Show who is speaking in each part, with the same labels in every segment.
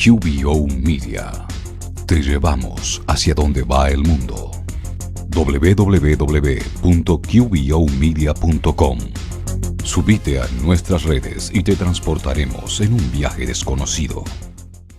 Speaker 1: QBO Media. Te llevamos hacia donde va el mundo. www.qbomedia.com. Subite a nuestras redes y te transportaremos en un viaje desconocido.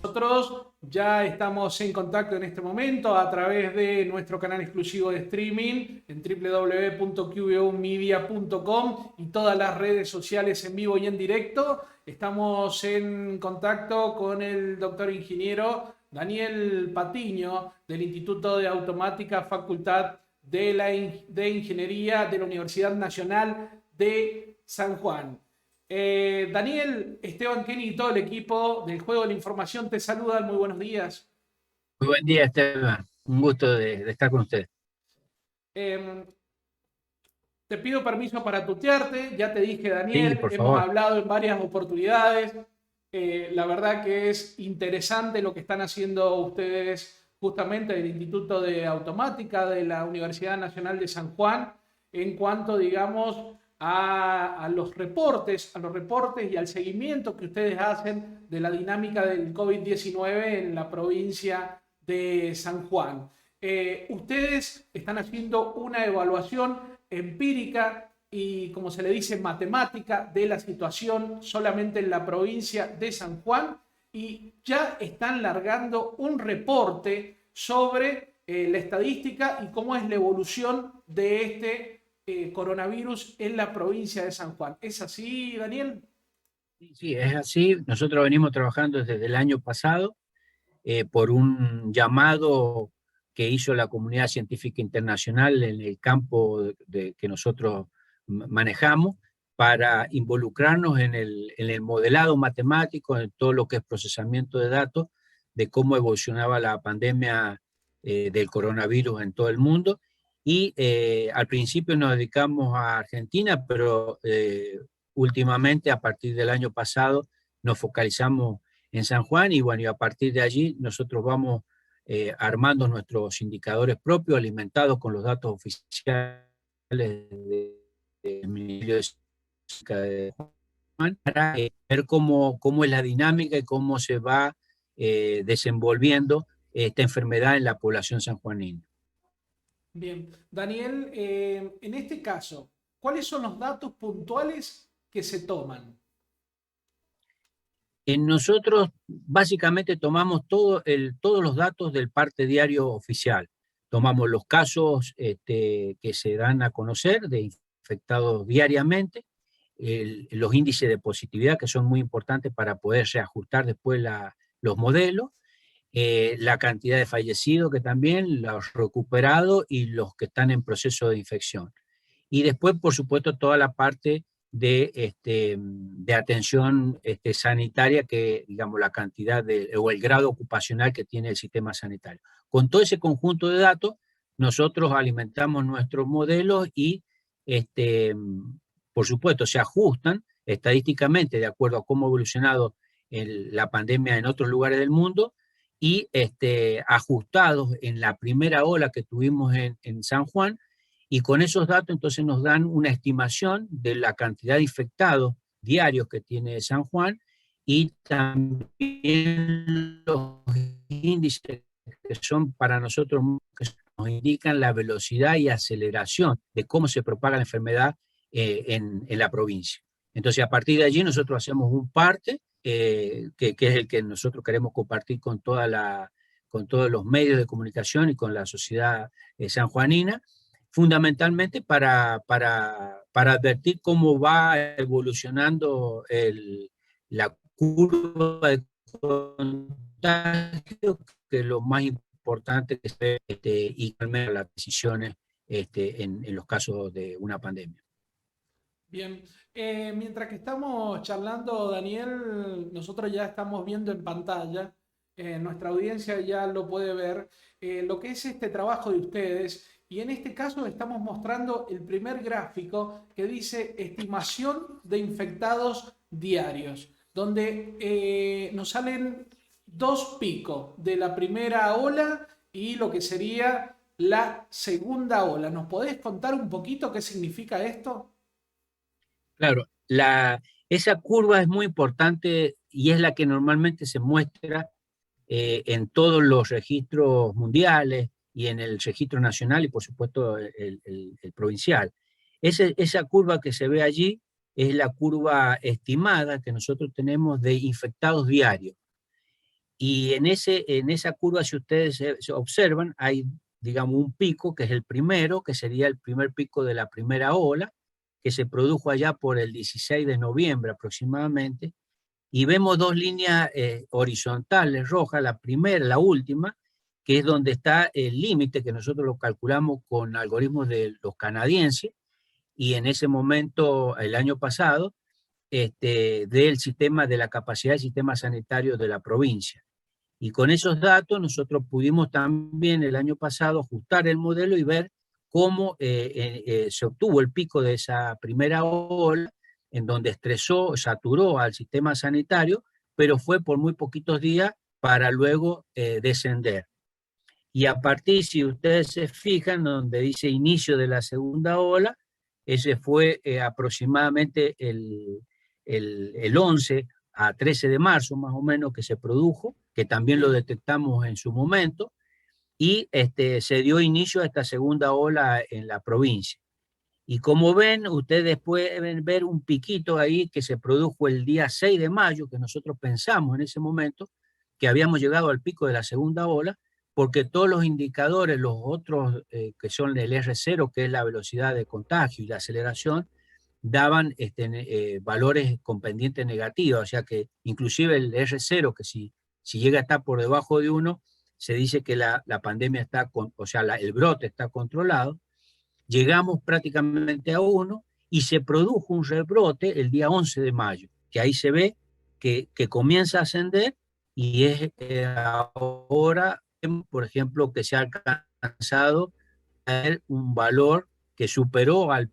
Speaker 2: Nosotros ya estamos en contacto en este momento a través de nuestro canal exclusivo de streaming en www.qbomedia.com y todas las redes sociales en vivo y en directo. Estamos en contacto con el doctor ingeniero Daniel Patiño del Instituto de Automática, Facultad de Ingeniería de la Universidad Nacional de San Juan. Daniel, Esteban Kenny y todo el equipo del Juego de la Información te saludan. Muy buenos días.
Speaker 3: Muy buen día, Esteban. Un gusto de estar con usted.
Speaker 2: Eh, Te pido permiso para tutearte. Ya te dije,
Speaker 3: Sí,
Speaker 2: Daniel,
Speaker 3: por
Speaker 2: hemos
Speaker 3: favor.
Speaker 2: hablado en varias oportunidades. La verdad que es interesante lo que están haciendo ustedes justamente del Instituto de Automática de la Universidad Nacional de San Juan en cuanto, digamos, a los reportes y al seguimiento que ustedes hacen de la dinámica del COVID-19 en la provincia de San Juan. Ustedes están haciendo una evaluación empírica y, como se le dice, matemática de la situación solamente en la provincia de San Juan y ya están largando un reporte sobre la estadística y cómo es la evolución de este coronavirus en la provincia de San Juan. ¿Es así, Daniel?
Speaker 3: Sí, es así. Nosotros venimos trabajando desde el año pasado por un llamado que hizo la comunidad científica internacional en el campo que nosotros manejamos para involucrarnos en el modelado matemático, en todo lo que es procesamiento de datos, de cómo evolucionaba la pandemia del coronavirus en todo el mundo. Y al principio nos dedicamos a Argentina, pero últimamente, a partir del año pasado, nos focalizamos en San Juan y bueno, y a partir de allí nosotros vamos armando nuestros indicadores propios, alimentados con los datos oficiales del Ministerio de San Juan, para ver cómo es la dinámica y cómo se va desenvolviendo esta enfermedad en la población sanjuanina.
Speaker 2: Bien, Daniel, en este caso, ¿cuáles son los datos puntuales que se toman?
Speaker 3: Nosotros básicamente tomamos todos los datos del parte diario oficial. Tomamos los casos que se dan a conocer de infectados diariamente, los índices de positividad que son muy importantes para poder reajustar después los modelos, la cantidad de fallecidos que también, los recuperados y los que están en proceso de infección. Y después, por supuesto, toda la parte de atención sanitaria, que digamos la cantidad o el grado ocupacional que tiene el sistema sanitario. Con todo ese conjunto de datos, nosotros alimentamos nuestros modelos y, por supuesto, se ajustan estadísticamente de acuerdo a cómo ha evolucionado la pandemia en otros lugares del mundo y ajustados en la primera ola que tuvimos en San Juan. Y con esos datos entonces nos dan una estimación de la cantidad de infectados diarios que tiene San Juan y también los índices que son para nosotros, que nos indican la velocidad y aceleración de cómo se propaga la enfermedad en la provincia. Entonces, a partir de allí nosotros hacemos un parte que es el que nosotros queremos compartir con con todos los medios de comunicación y con la sociedad sanjuanina, fundamentalmente para advertir cómo va evolucionando la curva de contagio, que es lo más importante que se y calmar las decisiones en los casos de una pandemia.
Speaker 2: Bien, mientras que estamos charlando, Daniel, nosotros ya estamos viendo en pantalla, nuestra audiencia ya lo puede ver, lo que es este trabajo de ustedes. Y en este caso estamos mostrando el primer gráfico que dice estimación de infectados diarios, donde nos salen dos picos de la primera ola y lo que sería la segunda ola. ¿Nos podés contar un poquito qué significa esto?
Speaker 3: Claro, esa curva es muy importante y es la que normalmente se muestra en todos los registros mundiales y en el registro nacional y por supuesto el provincial. Esa curva que se ve allí es la curva estimada que nosotros tenemos de infectados diarios. Y en esa curva, si ustedes se observan, hay, digamos, un pico, que es el primero, que sería el primer pico de la primera ola, que se produjo allá por el 16 de noviembre aproximadamente, y vemos dos líneas horizontales rojas, la primera, la última, que es donde está el límite, que nosotros lo calculamos con algoritmos de los canadienses, y en ese momento, el año pasado, del sistema, de la capacidad del sistema sanitario de la provincia. Y con esos datos nosotros pudimos también el año pasado ajustar el modelo y ver cómo se obtuvo el pico de esa primera ola, en donde estresó, saturó al sistema sanitario, pero fue por muy poquitos días para luego descender. Y a partir, si ustedes se fijan, donde dice inicio de la segunda ola, ese fue aproximadamente el 11 a 13 de marzo, más o menos, que se produjo, que también lo detectamos en su momento, y se dio inicio a esta segunda ola en la provincia. Y como ven, ustedes pueden ver un piquito ahí que se produjo el día 6 de mayo, que nosotros pensamos en ese momento que habíamos llegado al pico de la segunda ola, porque todos los indicadores, los otros que son el R0, que es la velocidad de contagio y la aceleración, daban valores con pendiente negativa, o sea que inclusive el R0, que si llega a estar por debajo de 1, se dice que la pandemia está, el brote está controlado. Llegamos prácticamente a 1 y se produjo un rebrote el día 11 de mayo, que ahí se ve que comienza a ascender y es ahora, por ejemplo, que se ha alcanzado un valor que superó al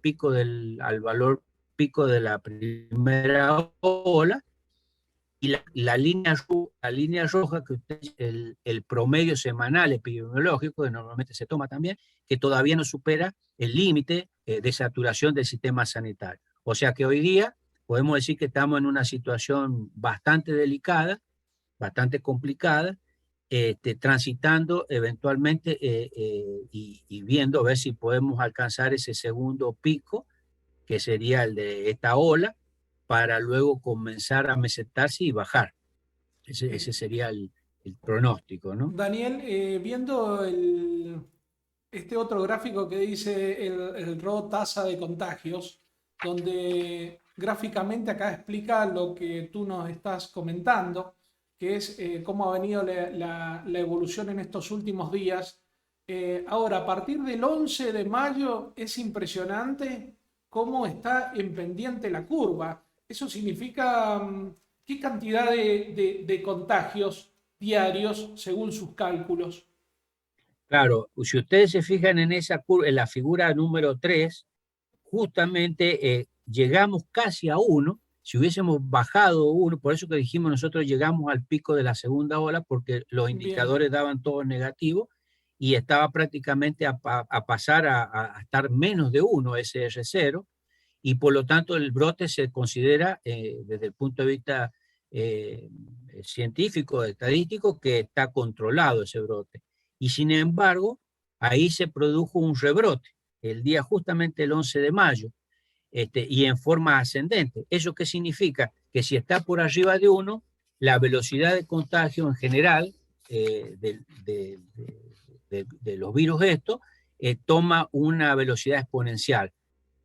Speaker 3: valor pico de la primera ola, y la línea roja, que el promedio semanal epidemiológico, que normalmente se toma también, que todavía no supera el límite de saturación del sistema sanitario. O sea que hoy día podemos decir que estamos en una situación bastante delicada, bastante complicada, transitando eventualmente y viendo a ver si podemos alcanzar ese segundo pico, que sería el de esta ola, para luego comenzar a mesetarse y bajar. Ese sería el pronóstico, ¿no?
Speaker 2: Daniel, viendo este otro gráfico que dice el RO tasa de contagios, donde gráficamente acá explica lo que tú nos estás comentando, que es cómo ha venido la evolución en estos últimos días. Ahora, a partir del 11 de mayo es impresionante cómo está en pendiente la curva. Eso significa qué cantidad de contagios diarios según sus cálculos.
Speaker 3: Claro, si ustedes se fijan en esa curva, en la figura número 3, justamente llegamos casi a 1. Si hubiésemos bajado 1, por eso que dijimos nosotros llegamos al pico de la segunda ola, porque los indicadores
Speaker 2: Bien.
Speaker 3: daban todos negativos y estaba prácticamente a pasar a estar menos de 1 ese R0, y por lo tanto el brote se considera desde el punto de vista científico, estadístico, que está controlado ese brote. Y sin embargo, ahí se produjo un rebrote, el día justamente el 11 de mayo, y en forma ascendente. ¿Eso qué significa? Que si está por arriba de 1, la velocidad de contagio en general de los virus toma una velocidad exponencial.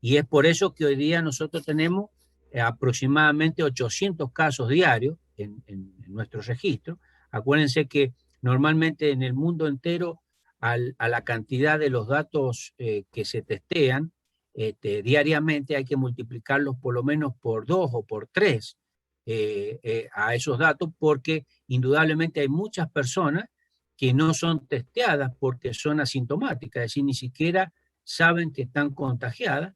Speaker 3: Y es por eso que hoy día nosotros tenemos aproximadamente 800 casos diarios en nuestro registro. Acuérdense que normalmente en el mundo entero, a la cantidad de los datos que se testean diariamente, hay que multiplicarlos por lo menos por 2 o por 3 a esos datos, porque indudablemente hay muchas personas que no son testeadas porque son asintomáticas, es decir, ni siquiera saben que están contagiadas,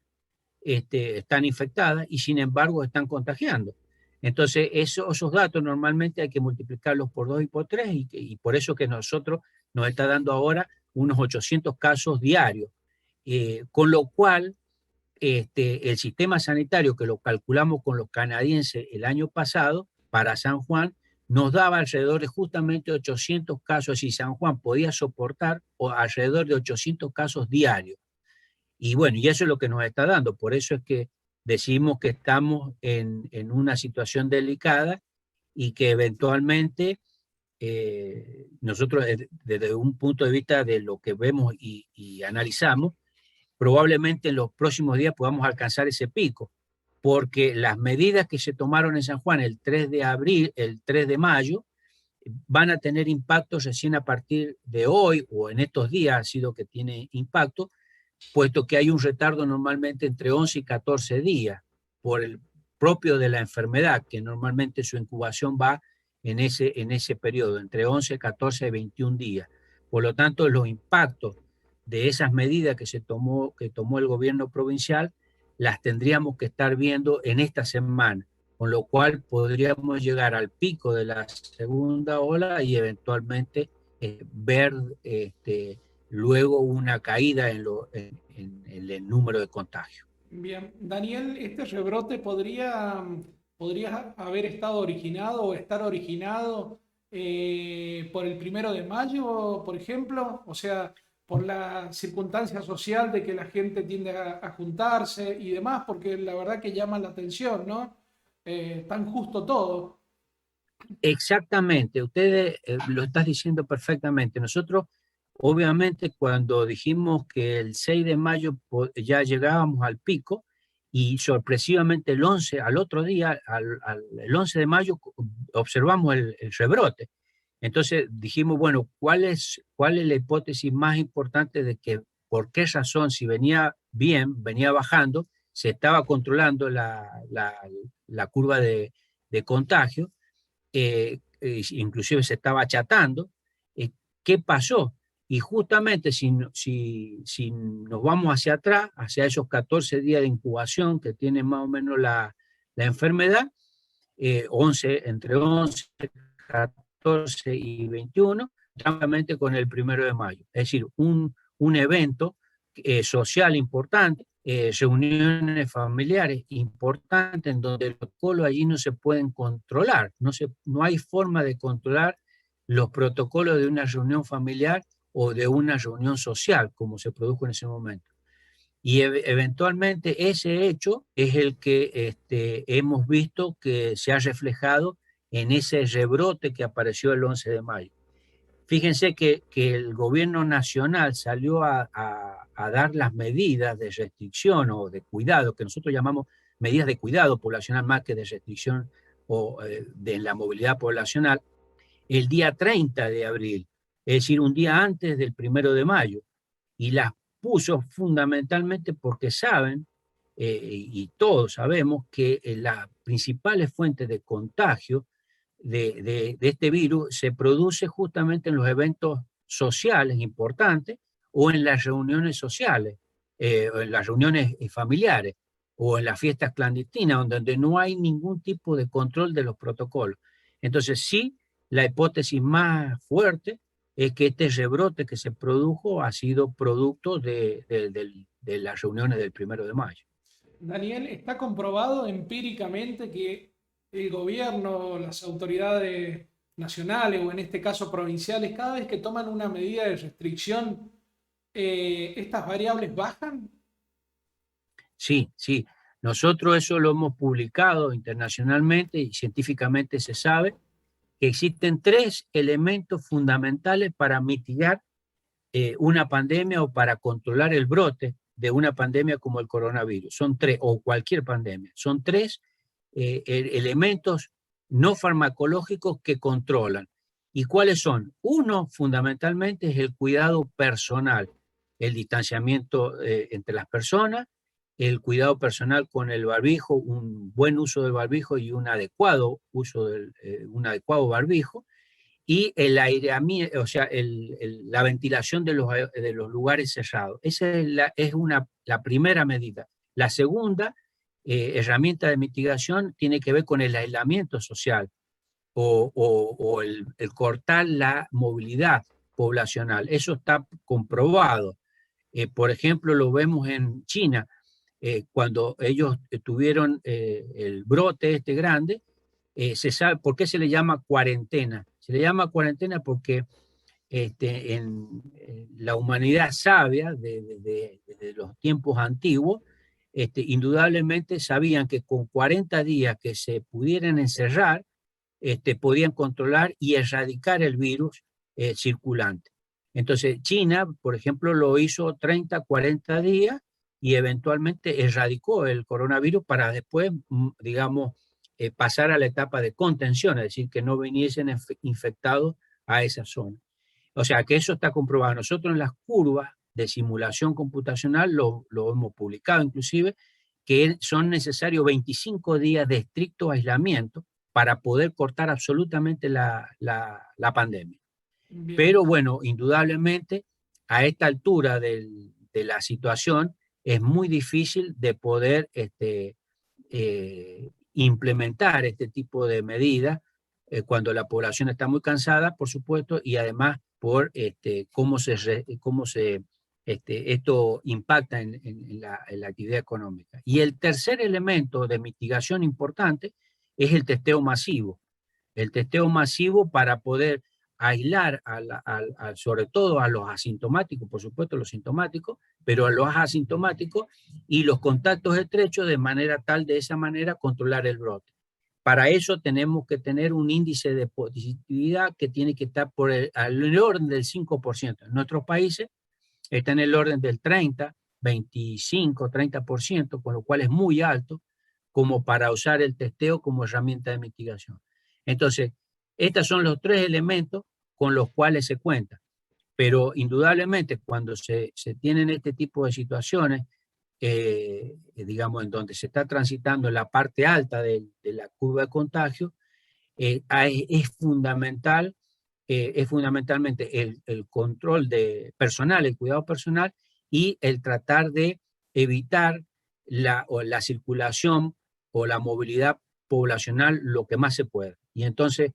Speaker 3: están infectadas y sin embargo están contagiando. Entonces esos datos normalmente hay que multiplicarlos por 2 y por 3 y por eso que nosotros nos está dando ahora unos 800 casos diarios, con lo cual el sistema sanitario, que lo calculamos con los canadienses el año pasado para San Juan, nos daba alrededor de justamente 800 casos y San Juan podía soportar alrededor de 800 casos diarios. Y bueno, y eso es lo que nos está dando. Por eso es que decimos que estamos en una situación delicada y que eventualmente nosotros desde un punto de vista de lo que vemos y analizamos, probablemente en los próximos días podamos alcanzar ese pico, porque las medidas que se tomaron en San Juan el 3 de abril, el 3 de mayo, van a tener impacto recién a partir de hoy o en estos días ha sido que tiene impacto, puesto que hay un retardo normalmente entre 11 y 14 días por el propio de la enfermedad, que normalmente su incubación va en ese periodo, entre 11, 14 y 21 días. Por lo tanto, los impactos de esas medidas que tomó el gobierno provincial, las tendríamos que estar viendo en esta semana, con lo cual podríamos llegar al pico de la segunda ola y eventualmente ver luego una caída en el número de contagios.
Speaker 2: Bien, Daniel, ¿este rebrote podría haber estado originado o estar originado por el 1 de mayo, por ejemplo? O sea, por la circunstancia social de que la gente tiende a juntarse y demás, porque la verdad que llama la atención, ¿no? Tan justo todo.
Speaker 3: Exactamente, ustedes lo estás diciendo perfectamente. Nosotros, obviamente, cuando dijimos que el 6 de mayo ya llegábamos al pico y sorpresivamente el 11, al otro día, el 11 de mayo, observamos el rebrote. Entonces dijimos, bueno, ¿cuál es la hipótesis más importante de que por qué razón, si venía bien, venía bajando, se estaba controlando la curva de contagio? Inclusive se estaba achatando, ¿qué pasó? Y justamente si nos vamos hacia atrás, hacia esos 14 días de incubación que tiene más o menos la enfermedad, entre 11, 14 y 21, justamente con el 1 de mayo. Es decir, un evento social importante, reuniones familiares importantes en donde los protocolos allí no se pueden controlar, no hay forma de controlar los protocolos de una reunión familiar o de una reunión social como se produjo en ese momento. Y eventualmente ese hecho es el que hemos visto que se ha reflejado en ese rebrote que apareció el 11 de mayo. Fíjense que el gobierno nacional salió a dar las medidas de restricción o de cuidado, que nosotros llamamos medidas de cuidado poblacional más que de restricción o de la movilidad poblacional, el día 30 de abril, es decir, un día antes del 1 de mayo, y las puso fundamentalmente porque saben, y todos sabemos, que las principales fuentes de contagio de este virus se produce justamente en los eventos sociales importantes o en las reuniones sociales, o en las reuniones familiares o en las fiestas clandestinas, donde no hay ningún tipo de control de los protocolos. Entonces sí, la hipótesis más fuerte es que este rebrote que se produjo ha sido producto de las reuniones del 1 de mayo.
Speaker 2: Daniel, ¿está comprobado empíricamente que el gobierno, las autoridades nacionales o en este caso provinciales, cada vez que toman una medida de restricción, estas variables bajan?
Speaker 3: Sí, sí. Nosotros eso lo hemos publicado internacionalmente y científicamente se sabe que existen 3 elementos fundamentales para mitigar una pandemia o para controlar el brote de una pandemia como el coronavirus. Son 3, o cualquier pandemia. Son 3 elementos no farmacológicos que controlan. ¿Y cuáles son? Uno, fundamentalmente, es el cuidado personal, el distanciamiento entre las personas, el cuidado personal con el barbijo, un buen uso del barbijo y un adecuado uso un adecuado barbijo, y el aireamiento, o sea, la ventilación de los lugares cerrados. Esa es la primera medida. La segunda herramienta de mitigación tiene que ver con el aislamiento social o el cortar la movilidad poblacional. Eso está comprobado. Por ejemplo, lo vemos en China, cuando ellos tuvieron el brote grande, se sabe por qué se le llama cuarentena. Se le llama cuarentena porque en la humanidad sabia de los tiempos antiguos, indudablemente sabían que con 40 días que se pudieran encerrar, podían controlar y erradicar el virus circulante. Entonces China, por ejemplo, lo hizo 30, 40 días y eventualmente erradicó el coronavirus para después, digamos, pasar a la etapa de contención, es decir, que no viniesen infectados a esa zona. O sea, que eso está comprobado. Nosotros en las curvas de simulación computacional lo hemos publicado inclusive, que son necesarios 25 días de estricto aislamiento para poder cortar absolutamente la pandemia. Bien. Pero bueno, indudablemente a esta altura de la situación es muy difícil de poder implementar este tipo de medidas cuando la población está muy cansada, por supuesto, y además por cómo esto impacta en la actividad económica. Y el tercer elemento de mitigación importante es el testeo masivo. El testeo masivo para poder aislar sobre todo a los asintomáticos, por supuesto los sintomáticos, pero a los asintomáticos y los contactos estrechos de esa manera controlar el brote. Para eso tenemos que tener un índice de positividad que tiene que estar al orden del 5%. En nuestros países está en el orden del 30, 25, 30%, con lo cual es muy alto como para usar el testeo como herramienta de mitigación. Entonces, estos son los tres elementos con los cuales se cuenta. Pero indudablemente cuando se tienen este tipo de situaciones, digamos, en donde se está transitando en la parte alta de la curva de contagio, es fundamentalmente el control personal, el cuidado personal y el tratar de evitar la circulación o la movilidad poblacional lo que más se pueda. Y entonces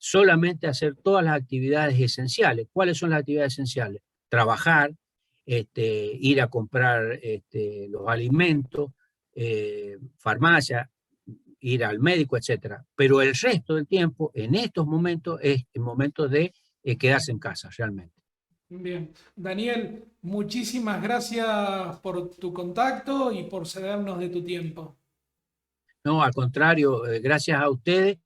Speaker 3: solamente hacer todas las actividades esenciales. ¿Cuáles son las actividades esenciales? Trabajar, ir a comprar los alimentos, farmacia, ir al médico, etc. Pero el resto del tiempo, en estos momentos, es el momento de quedarse en casa, realmente.
Speaker 2: Bien. Daniel, muchísimas gracias por tu contacto y por cedernos de tu tiempo.
Speaker 3: No, al contrario, gracias a ustedes,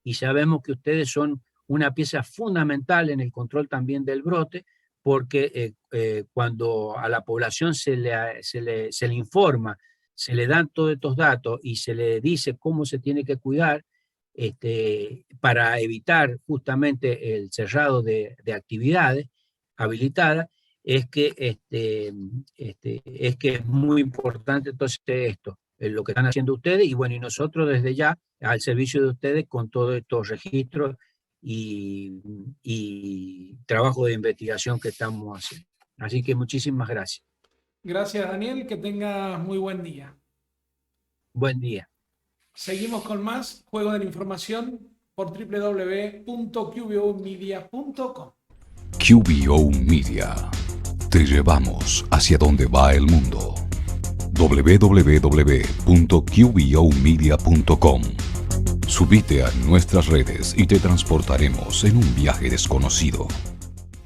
Speaker 3: y sabemos que ustedes son una pieza fundamental en el control también del brote, porque cuando a la población se le informa, se le dan todos estos datos y se le dice cómo se tiene que cuidar para evitar justamente el cerrado de actividades habilitadas, es que es muy importante entonces esto, lo que están haciendo ustedes, y bueno, y nosotros desde ya al servicio de ustedes con todos estos registros y trabajo de investigación que estamos haciendo. Así que muchísimas gracias.
Speaker 2: Gracias, Daniel, que tengas muy buen día.
Speaker 3: Buen día.
Speaker 2: Seguimos con más Juego de la Información por www.qbomedia.com.
Speaker 1: QBO Media. Te llevamos hacia donde va el mundo. www.qbomedia.com. Subite a nuestras redes y te transportaremos en un viaje desconocido.